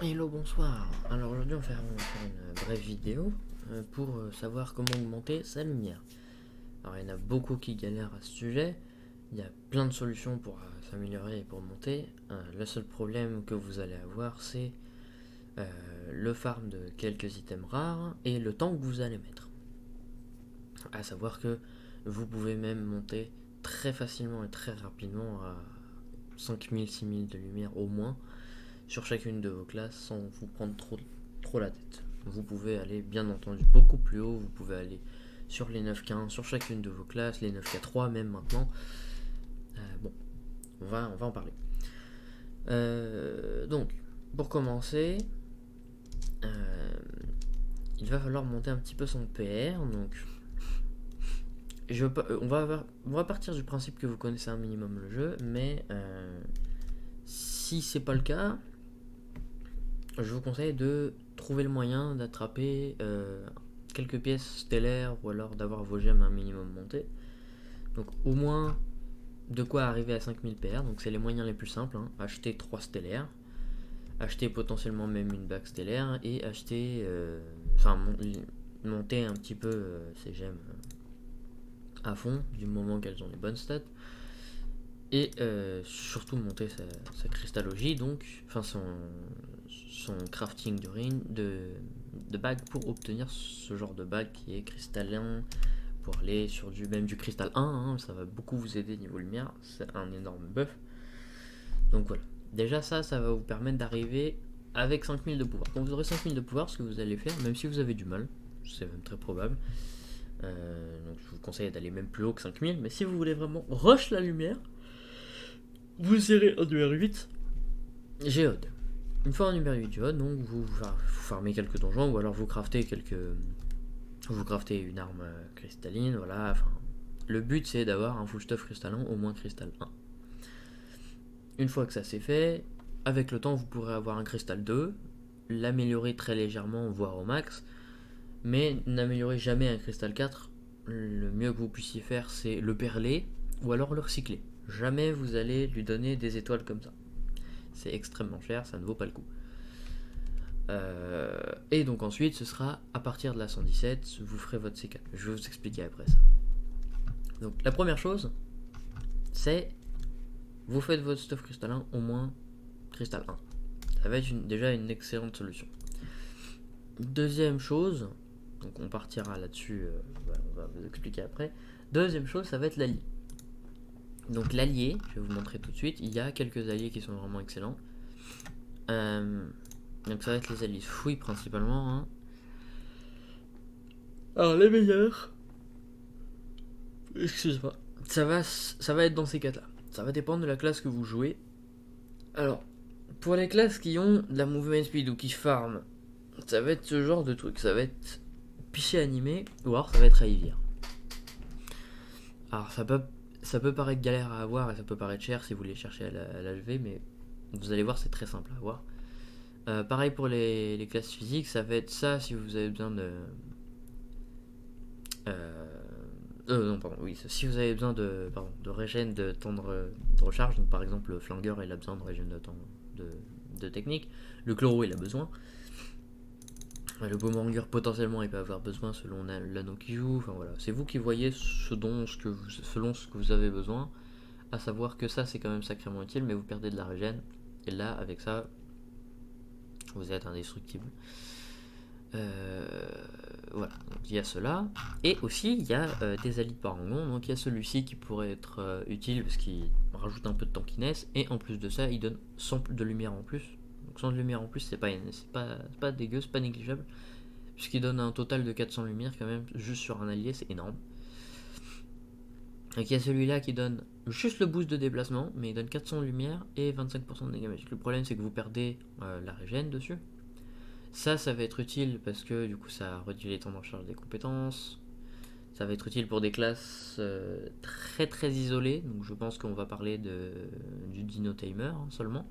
Hello, bonsoir. Alors aujourd'hui on va faire une brève vidéo pour savoir comment augmenter sa lumière. Alors il y en a beaucoup qui galèrent à ce sujet. Il y a plein de solutions pour s'améliorer et pour monter. Le seul problème que vous allez avoir c'est le farm de quelques items rares et le temps que vous allez mettre. À savoir que vous pouvez même monter très facilement et très rapidement à 5000, 6000 de lumière au moins sur chacune de vos classes sans vous prendre trop la tête. Vous pouvez aller bien entendu beaucoup plus haut, vous pouvez aller sur les 9K1 sur chacune de vos classes, les 9K3 même maintenant. Bon, on va en parler. Donc, pour commencer, euh, il va falloir monter un petit peu son PR. Donc, on va partir du principe que vous connaissez un minimum le jeu, mais si c'est pas le cas, je vous conseille de trouver le moyen d'attraper quelques pièces stellaires ou alors d'avoir vos gemmes un minimum montées. Donc au moins de quoi arriver à 5000 PR, donc c'est les moyens les plus simples, hein. Acheter 3 stellaires, acheter potentiellement même une bague stellaire et acheter, monter un petit peu ces gemmes à fond du moment qu'elles ont les bonnes stats. Et surtout monter sa cristallogie, donc, enfin son crafting de bague pour obtenir ce genre de bague qui est cristallin, pour aller sur même du cristal 1, hein, ça va beaucoup vous aider niveau lumière, c'est un énorme buff. Donc voilà, déjà ça va vous permettre d'arriver avec 5000 de pouvoir. Quand vous aurez 5000 de pouvoir, ce que vous allez faire, même si vous avez du mal, c'est même très probable, donc je vous conseille d'aller même plus haut que 5000, mais si vous voulez vraiment rush la lumière, vous irez en numéro 8, Géode. Une fois en numéro 8 Géode, donc vous farmez quelques donjons ou alors vous craftez une arme cristalline, voilà. Enfin, le but c'est d'avoir un full stuff cristallin, au moins cristal 1. Une fois que ça c'est fait, avec le temps vous pourrez avoir un cristal 2, l'améliorer très légèrement, voire au max, mais n'améliorez jamais un cristal 4. Le mieux que vous puissiez faire c'est le perler ou alors le recycler. Jamais vous allez lui donner des étoiles comme ça. C'est extrêmement cher, ça ne vaut pas le coup. Et donc ensuite, ce sera à partir de la 117, vous ferez votre C4. Je vais vous expliquer après ça. Donc la première chose, c'est vous faites votre stuff cristallin au moins cristal 1. Ça va être déjà une excellente solution. Deuxième chose, donc on partira là-dessus, on va vous expliquer après. Deuxième chose, ça va être l'allié. Donc l'allié, je vais vous montrer tout de suite, il y a quelques alliés qui sont vraiment excellents. Donc ça va être les alliés fouilles principalement, hein. Alors les meilleurs, excuse-moi, ça va être dans ces cas-là. Ça va dépendre de la classe que vous jouez. Alors, pour les classes qui ont de la movement speed ou qui farm, ça va être ce genre de truc. Ça va être piché animé ou alors ça va être Aivir. Alors ça peut paraître galère à avoir et ça peut paraître cher si vous voulez chercher à l'achever, mais vous allez voir c'est très simple à avoir. Pareil pour les classes physiques, ça va être ça si vous avez besoin de... non, pardon, oui, si vous avez besoin de régène de temps de recharge, donc par exemple le flingueur il a besoin de régène de temps de technique, le chloro il a besoin, le boomerang potentiellement il peut avoir besoin selon l'anneau qui joue, enfin voilà, c'est vous qui voyez selon ce que vous avez besoin, à savoir que ça c'est quand même sacrément utile, mais vous perdez de la régène, et là avec ça vous êtes indestructible. Euh, voilà, donc il y a cela. Et aussi, il y a des alliés de parangon. Donc il y a celui-ci qui pourrait être utile parce qu'il rajoute un peu de tankiness. Et en plus de ça, il donne 100 de lumière en plus. Donc 100 de lumière en plus, c'est pas dégueu, c'est pas négligeable. Puisqu'il donne un total de 400 lumière quand même, juste sur un allié, c'est énorme. Donc il y a celui-là qui donne juste le boost de déplacement, mais il donne 400 lumière et 25% de dégâts magiques. Le problème, c'est que vous perdez la régène dessus. Ça va être utile parce que du coup ça réduit les temps de recharge des compétences. Ça va être utile pour des classes très très isolées. Donc je pense qu'on va parler du Dino Timer hein, seulement.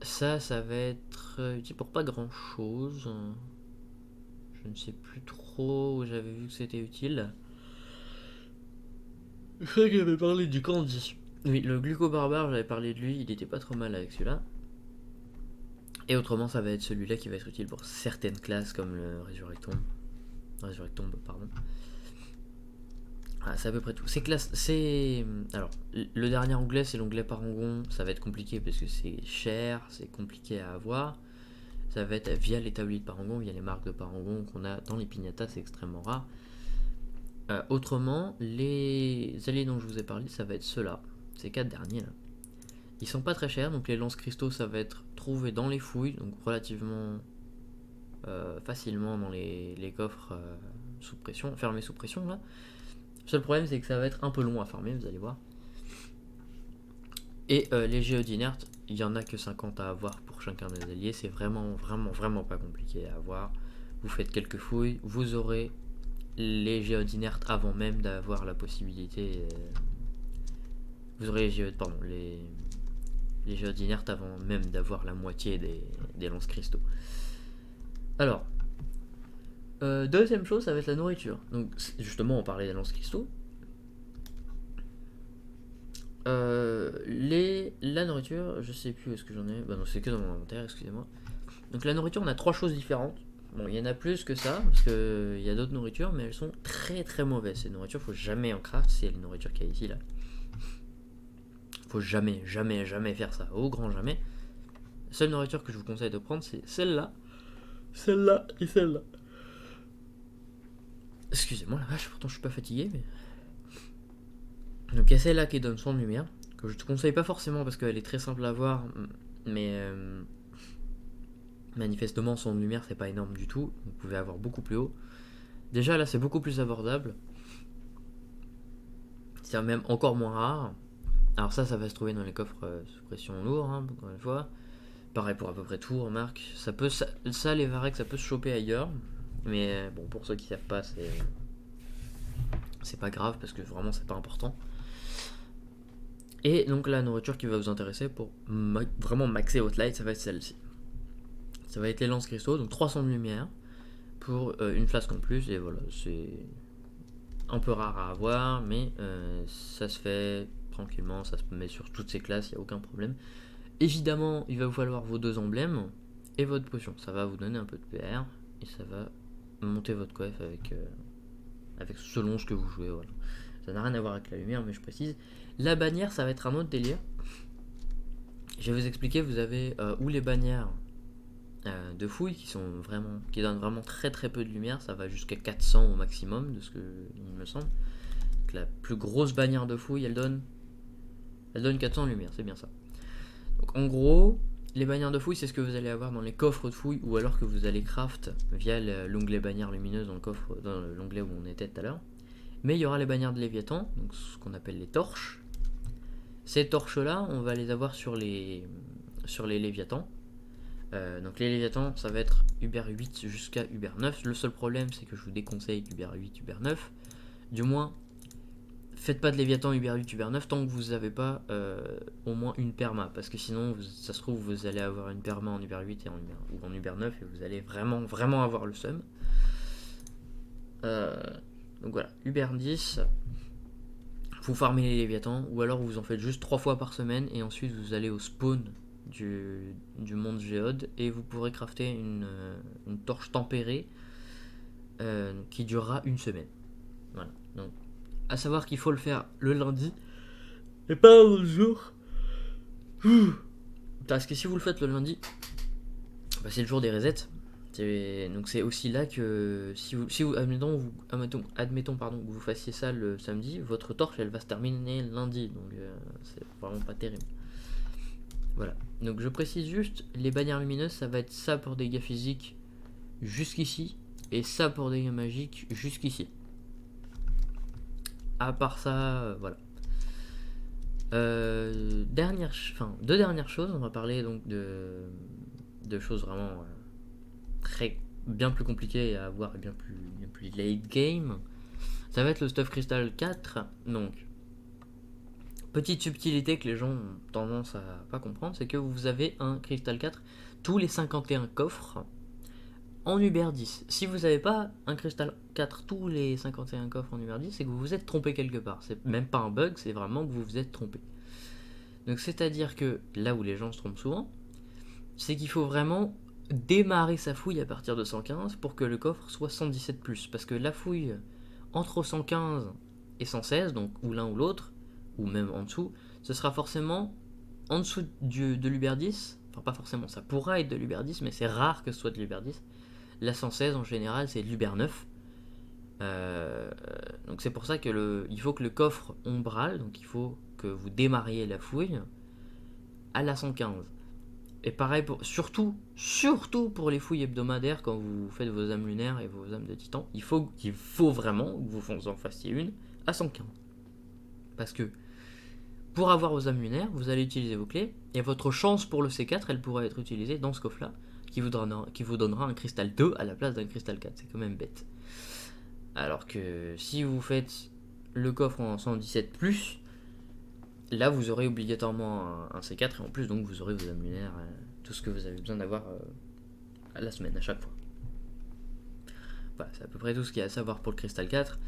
Ça va être utile pour pas grand chose. Je ne sais plus trop où j'avais vu que c'était utile. Je crois que j'avais parlé du Candy. Oui, le gluco barbare, j'avais parlé de lui, il était pas trop mal avec celui-là. Et autrement, ça va être celui-là qui va être utile pour certaines classes comme le Resurrectomb, pardon. Ah, c'est à peu près tout. Ces classes, c'est. Alors, le dernier onglet, c'est l'onglet Parangon. Ça va être compliqué parce que c'est cher, c'est compliqué à avoir. Ça va être via les tabliers de Parangon, via les marques de Parangon qu'on a dans les piñatas, c'est extrêmement rare. Autrement, les alliés dont je vous ai parlé, ça va être ceux-là. Ces 4 derniers là. Ils sont pas très chers, donc les lance-cristaux, ça va être trouvé dans les fouilles, donc relativement facilement dans les coffres sous pression, fermés sous pression là. Le seul problème, c'est que ça va être un peu long à farmer, vous allez voir. Et les géodes inertes, il y en a que 50 à avoir pour chacun des alliés, c'est vraiment pas compliqué à avoir. Vous faites quelques fouilles, vous aurez les géodes inertes avant même d'avoir la possibilité. Vous aurez les géodes, les géodes inertes avant même d'avoir la moitié des lance-cristaux. Alors, deuxième chose, ça va être la nourriture. Donc, justement, on parlait des lance-cristaux. La nourriture, je sais plus où est-ce que j'en ai. Bah non, c'est que dans mon inventaire, excusez-moi. Donc, la nourriture, on a 3 choses différentes. Bon, il y en a plus que ça, parce qu'il y a d'autres nourritures, mais elles sont très mauvaises. Ces nourritures, faut jamais en craft, c'est la nourriture qu'il y a ici, là. Faut jamais faire ça, au grand jamais. La seule nourriture que je vous conseille de prendre, c'est celle-là et celle-là. Excusez-moi la vache, pourtant je suis pas fatigué, mais. Donc il y a celle-là qui donne son lumière, que je te conseille pas forcément parce qu'elle est très simple à voir, mais manifestement son lumière c'est pas énorme du tout, vous pouvez avoir beaucoup plus haut. Déjà là c'est beaucoup plus abordable, c'est même encore moins rare. Alors ça va se trouver dans les coffres sous pression lourd, hein, encore une fois. Pareil pour à peu près tout, remarque. Ça les Vareks ça peut se choper ailleurs, mais bon pour ceux qui savent pas c'est pas grave parce que vraiment c'est pas important. Et donc la nourriture qui va vous intéresser pour vraiment maxer votre light, ça va être celle-ci. Ça va être les lance-cristaux, donc 300 de lumière pour une flasque en plus. Et voilà, c'est un peu rare à avoir, mais ça se fait tranquillement, ça se met sur toutes ces classes, il n'y a aucun problème. Évidemment, il va vous falloir vos 2 emblèmes et votre potion. Ça va vous donner un peu de PR et ça va monter votre coef avec selon ce que vous jouez. Voilà. Ça n'a rien à voir avec la lumière, mais je précise. La bannière, ça va être un autre délire. Je vais vous expliquer, vous avez ou les bannières de fouilles qui donnent vraiment très peu de lumière, ça va jusqu'à 400 au maximum de ce que il me semble. Donc la plus grosse bannière de fouilles, elle donne 400 de lumière, c'est bien ça. Donc en gros, les bannières de fouilles, c'est ce que vous allez avoir dans les coffres de fouilles ou alors que vous allez craft via l'onglet bannière lumineuse dans l'onglet où on était tout à l'heure. Mais il y aura les bannières de Léviathan, donc ce qu'on appelle les torches. Ces torches-là, on va les avoir sur les Léviathans. Donc les Léviathans, ça va être Uber 8 jusqu'à Uber 9. Le seul problème, c'est que je vous déconseille Uber 8, Uber 9. Du moins, faites pas de Léviathan Uber 8, Uber 9 tant que vous n'avez pas au moins une perma. Parce que sinon, ça se trouve, vous allez avoir une perma en Uber 8 ou en Uber 9 et vous allez vraiment avoir le seum. Donc voilà, Uber 10, vous farmez les Léviathans, ou alors vous en faites juste 3 fois par semaine, et ensuite vous allez au spawn du monde géode, et vous pourrez crafter une torche tempérée qui durera une semaine. Voilà, donc à savoir qu'il faut le faire le lundi, et pas l'autre jour. Parce que si vous le faites le lundi, bah c'est le jour des resets. Donc c'est aussi là que si vous admettons pardon, que vous fassiez ça le samedi, votre torche elle va se terminer lundi, donc c'est vraiment pas terrible. Voilà, donc je précise juste, les bannières lumineuses ça va être ça pour dégâts physiques jusqu'ici, et ça pour dégâts magiques jusqu'ici. À part ça, voilà. Deux dernières choses, on va parler donc de choses vraiment bien plus compliqué à avoir et bien plus late game. Ça va être le Stuff Crystal 4. Donc, petite subtilité que les gens ont tendance à pas comprendre, c'est que vous avez un Crystal 4 tous les 51 coffres en Uber 10. Si vous n'avez pas un Crystal 4 tous les 51 coffres en Uber 10, c'est que vous vous êtes trompé quelque part. C'est même pas un bug, c'est vraiment que vous vous êtes trompé. Donc c'est à dire que là où les gens se trompent souvent, c'est qu'il faut vraiment démarrer sa fouille à partir de 115 pour que le coffre soit 117+. Parce que la fouille entre 115 et 116, donc ou l'un ou l'autre, ou même en dessous, ce sera forcément en dessous de l'Uber 10. Enfin, pas forcément, ça pourra être de l'Uber 10, mais c'est rare que ce soit de l'Uber 10. La 116 en général, c'est de l'Uber 9. Donc c'est pour ça que il faut que le coffre ombral, donc il faut que vous démarriez la fouille à la 115. Et pareil, surtout pour les fouilles hebdomadaires, quand vous faites vos âmes lunaires et vos âmes de titan, il faut vraiment que vous en fassiez une à 115. Parce que pour avoir vos âmes lunaires, vous allez utiliser vos clés, et votre chance pour le C4, elle pourra être utilisée dans ce coffre-là, qui vous donnera un cristal 2 à la place d'un cristal 4. C'est quand même bête. Alors que si vous faites le coffre en 117+, là vous aurez obligatoirement un C4, et en plus donc vous aurez vos âmes lunaires, tout ce que vous avez besoin d'avoir à la semaine, à chaque fois. Voilà, c'est à peu près tout ce qu'il y a à savoir pour le cristal 4.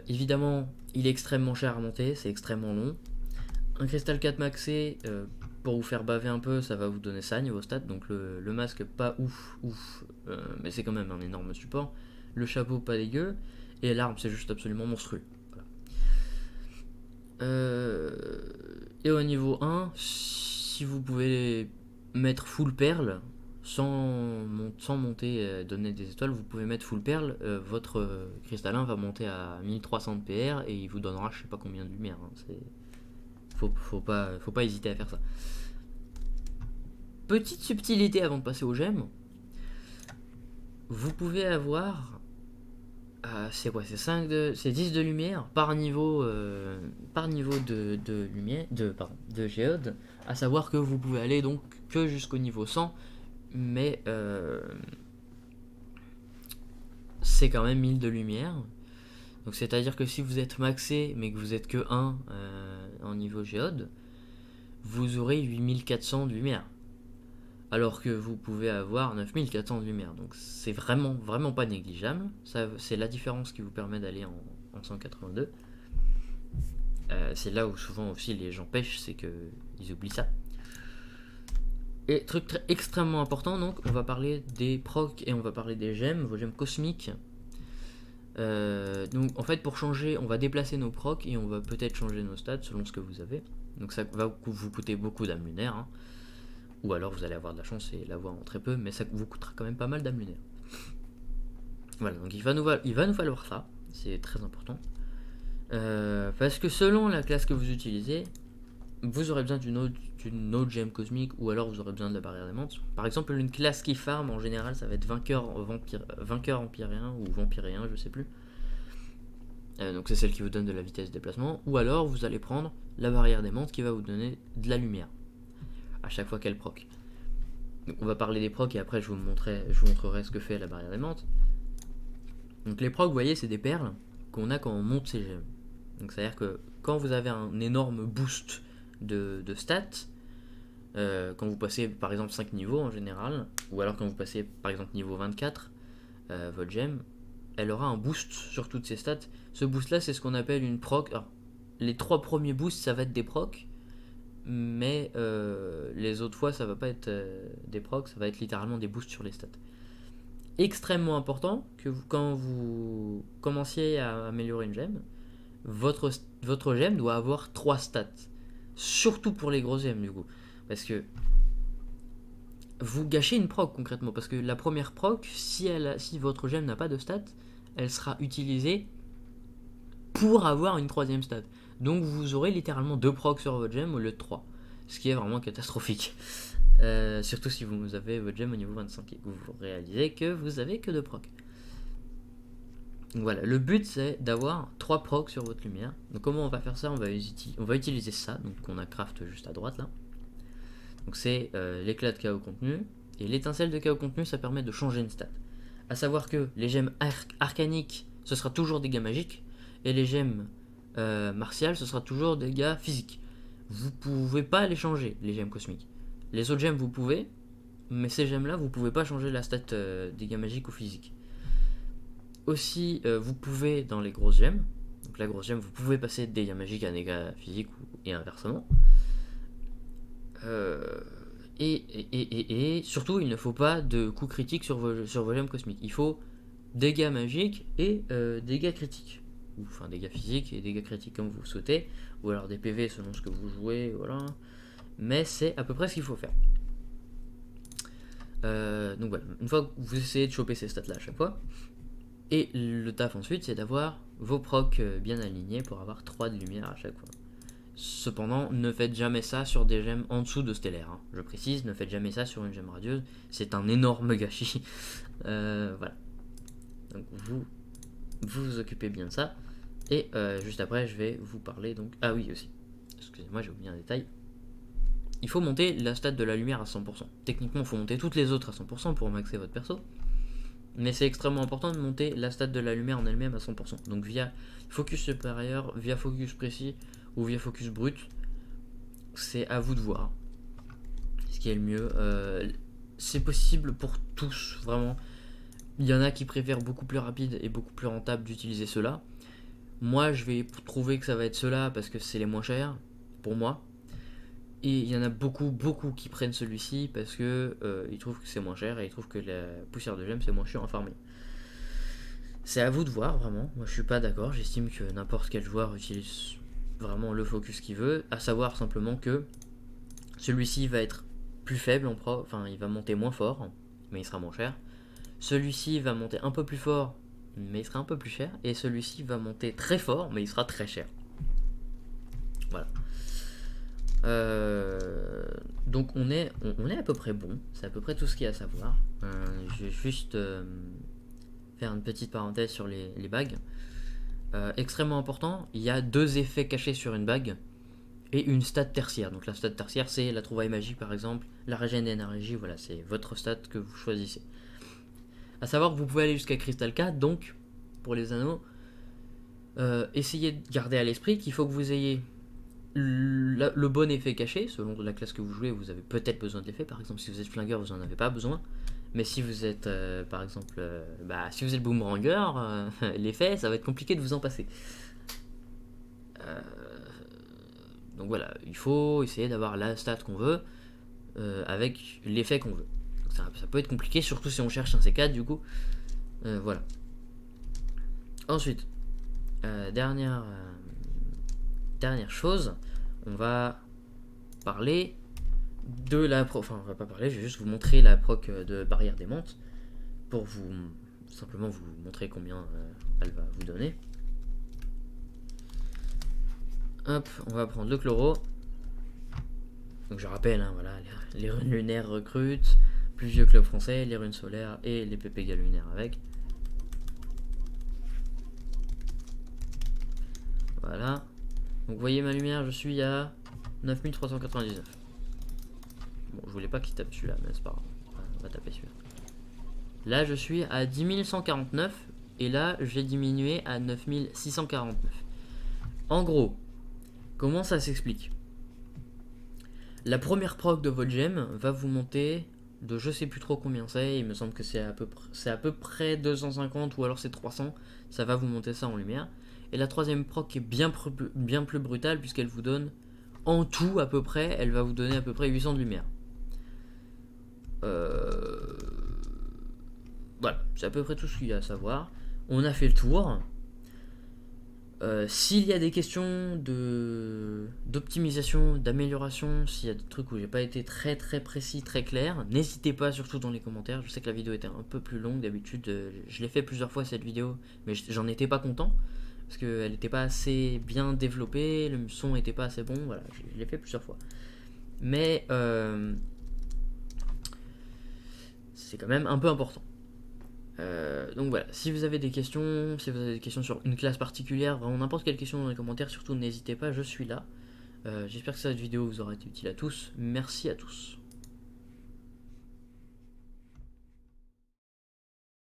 Évidemment, il est extrêmement cher à monter, c'est extrêmement long. Un cristal 4 maxé, pour vous faire baver un peu, ça va vous donner ça niveau stats. Donc le masque pas ouf, mais c'est quand même un énorme support. Le chapeau pas dégueu, et l'arme c'est juste absolument monstrueux. Voilà. Et au niveau 1, si vous pouvez mettre full perle, sans monter, donner des étoiles, vous pouvez mettre full perle, votre cristallin va monter à 1300 de PR et il vous donnera je sais pas combien de lumière. Faut pas hésiter à faire ça. Petite subtilité avant de passer aux gemmes, vous pouvez avoir c'est 10 de lumière par niveau de lumière de géode, à savoir que vous pouvez aller donc que jusqu'au niveau 100, mais c'est quand même 1000 de lumière. Donc c'est à dire que si vous êtes maxé mais que vous êtes que 1 en niveau géode, vous aurez 8400 de lumière, alors que vous pouvez avoir 9400 de lumière. Donc c'est vraiment pas négligeable. Ça, c'est la différence qui vous permet d'aller en 182. C'est là où souvent aussi les gens pêchent, c'est qu'ils oublient ça. Et truc extrêmement important, donc on va parler des procs et on va parler des gemmes, vos gemmes cosmiques. Donc en fait pour changer, on va déplacer nos procs et on va peut-être changer nos stats selon ce que vous avez. Donc ça va vous coûter beaucoup d'âmes lunaires, hein. Ou alors vous allez avoir de la chance et l'avoir en très peu, mais ça vous coûtera quand même pas mal d'âmes lunaires. Voilà, donc il va nous falloir ça, c'est très important. Parce que selon la classe que vous utilisez, vous aurez besoin d'une autre gemme cosmique, ou alors vous aurez besoin de la barrière des mantes. Par exemple, une classe qui farm, en général, ça va être vainqueur empyréen ou vampiréen, je sais plus. Donc c'est celle qui vous donne de la vitesse de déplacement. Ou alors vous allez prendre la barrière des mantes qui va vous donner de la lumière à chaque fois qu'elle proc. Donc on va parler des procs et après je vous montrerai ce que fait la barrière des mantes. Donc les procs, vous voyez, c'est des perles qu'on a quand on monte ses gemmes. Donc c'est à dire que quand vous avez un énorme boost de stats, quand vous passez par exemple 5 niveaux en général, ou alors quand vous passez par exemple niveau 24, votre gemme, elle aura un boost sur toutes ses stats. Ce boost là, c'est ce qu'on appelle une proc. Alors, les 3 premiers boosts, ça va être des procs, mais les autres fois, ça va pas être des procs, ça va être littéralement des boosts sur les stats. Extrêmement important que quand vous commenciez à améliorer une gemme, votre gemme doit avoir 3 stats. Surtout pour les grosses gemmes du coup. Parce que vous gâchez une proc concrètement. Parce que la première proc, si votre gemme n'a pas de stats, elle sera utilisée pour avoir une troisième stat. Donc vous aurez littéralement 2 procs sur votre gemme au lieu de 3. Ce qui est vraiment catastrophique. Surtout si vous avez votre gemme au niveau 25 et que vous réalisez que vous avez que 2 procs. Donc voilà, le but c'est d'avoir 3 procs sur votre lumière. Donc comment on va faire ça? On va utiliser ça, donc qu'on a craft juste à droite là. Donc c'est l'éclat de chaos contenu. Et l'étincelle de chaos contenu, ça permet de changer une stat. A savoir que les gemmes arcaniques, ce sera toujours des dégâts magiques. Et les gemmes martiales, ce sera toujours des dégâts physiques. Vous pouvez pas les changer, les gemmes cosmiques. Les autres gemmes, vous pouvez. Mais ces gemmes là, vous pouvez pas changer la stat dégâts magiques ou physiques. Aussi, vous pouvez dans les grosses gemmes, donc la grosse gemme, vous pouvez passer de dégâts magiques à dégâts physiques et inversement. Et surtout, il ne faut pas de coups critiques sur vos gemmes cosmiques. Il faut dégâts magiques et dégâts critiques. Ou enfin dégâts physiques et dégâts critiques comme vous souhaitez. Ou alors des PV selon ce que vous jouez, voilà. Mais c'est à peu près ce qu'il faut faire. Donc voilà, une fois que vous essayez de choper ces stats là à chaque fois, et le taf ensuite c'est d'avoir vos procs bien alignés pour avoir 3 de lumière à chaque fois. Cependant, ne faites jamais ça sur des gemmes en dessous de stellaire. Hein. Je précise, ne faites jamais ça sur une gemme radieuse, c'est un énorme gâchis. Voilà. Donc vous occupez bien de ça. Et juste après, je vais vous parler donc. Ah oui, aussi. Excusez-moi, j'ai oublié un détail. Il faut monter la stat de la lumière à 100%. Techniquement, il faut monter toutes les autres à 100% pour maxer votre perso. Mais c'est extrêmement important de monter la stat de la lumière en elle-même à 100%. Donc via focus supérieur, via focus précis ou via focus brut, c'est à vous de voir ce qui est le mieux. C'est possible pour tous, vraiment. Il y en a qui préfèrent beaucoup plus rapide et beaucoup plus rentable d'utiliser cela. Moi, je vais trouver que ça va être cela parce que c'est les moins chers pour moi. Et il y en a beaucoup qui prennent celui-ci parce que ils trouvent que c'est moins cher et ils trouvent que la poussière de gemme c'est moins chiant à farmer. C'est à vous de voir vraiment. Moi je suis pas d'accord. J'estime que n'importe quel joueur utilise vraiment le focus qu'il veut. À savoir simplement que celui-ci va être plus faible en pro, enfin il va monter moins fort, mais il sera moins cher. Celui-ci va monter un peu plus fort, mais il sera un peu plus cher. Et celui-ci va monter très fort, mais il sera très cher. Voilà. Donc on est à peu près bon, c'est à peu près tout ce qu'il y a à savoir. Je vais juste faire une petite parenthèse sur les bagues. Extrêmement important, il y a 2 effets cachés sur une bague et une stat tertiaire. Donc la stat tertiaire c'est la trouvaille magique par exemple, la régène d'énergie, voilà, c'est votre stat que vous choisissez. A savoir que vous pouvez aller jusqu'à Crystal 4, donc pour les anneaux, essayez de garder à l'esprit qu'il faut que vous ayez le bon effet caché. Selon la classe que vous jouez, vous avez peut-être besoin de l'effet. Par exemple, si vous êtes flingueur, vous n'en avez pas besoin. Mais si vous êtes, par exemple, si vous êtes boomeranger, l'effet, ça va être compliqué de vous en passer. Donc voilà, il faut essayer d'avoir la stat qu'on veut avec l'effet qu'on veut. Donc ça peut être compliqué, surtout si on cherche un C4 du coup. Voilà. Ensuite, dernière chose, on va parler de la proc. Enfin, on va pas parler, je vais juste vous montrer la proc de barrière d'aimante pour vous simplement vous montrer combien elle va vous donner. Hop, on va prendre le chloro. Donc je rappelle, hein, voilà, les runes lunaires recrutent, plus vieux club français, les runes solaires et les PP lunaires avec. Voilà. Donc vous voyez ma lumière, je suis à 9399. Bon, je voulais pas qu'il tape celui-là, mais c'est pas grave. On va taper celui-là. Là, je suis à 10 149 et là, j'ai diminué à 9649. En gros, comment ça s'explique? La première proc de votre gemme va vous monter de je sais plus trop combien c'est, il me semble que c'est à peu près 250 ou alors c'est 300, ça va vous monter ça en lumière. Et la troisième proc est bien plus brutale puisqu'elle vous donne en tout à peu près, elle va vous donner à peu près 800 de lumière. Voilà, c'est à peu près tout ce qu'il y a à savoir. On a fait le tour. S'il y a des questions d'optimisation, d'amélioration, s'il y a des trucs où j'ai pas été très précis, très clair, n'hésitez pas, surtout dans les commentaires. Je sais que la vidéo était un peu plus longue d'habitude, je l'ai fait plusieurs fois cette vidéo, mais j'en étais pas content parce qu'elle n'était pas assez bien développée, le son n'était pas assez bon, voilà, je l'ai fait plusieurs fois. Mais c'est quand même un peu important. Donc voilà, si vous avez des questions, sur une classe particulière, vraiment n'importe quelle question dans les commentaires, surtout n'hésitez pas, je suis là. J'espère que cette vidéo vous aura été utile à tous. Merci à tous.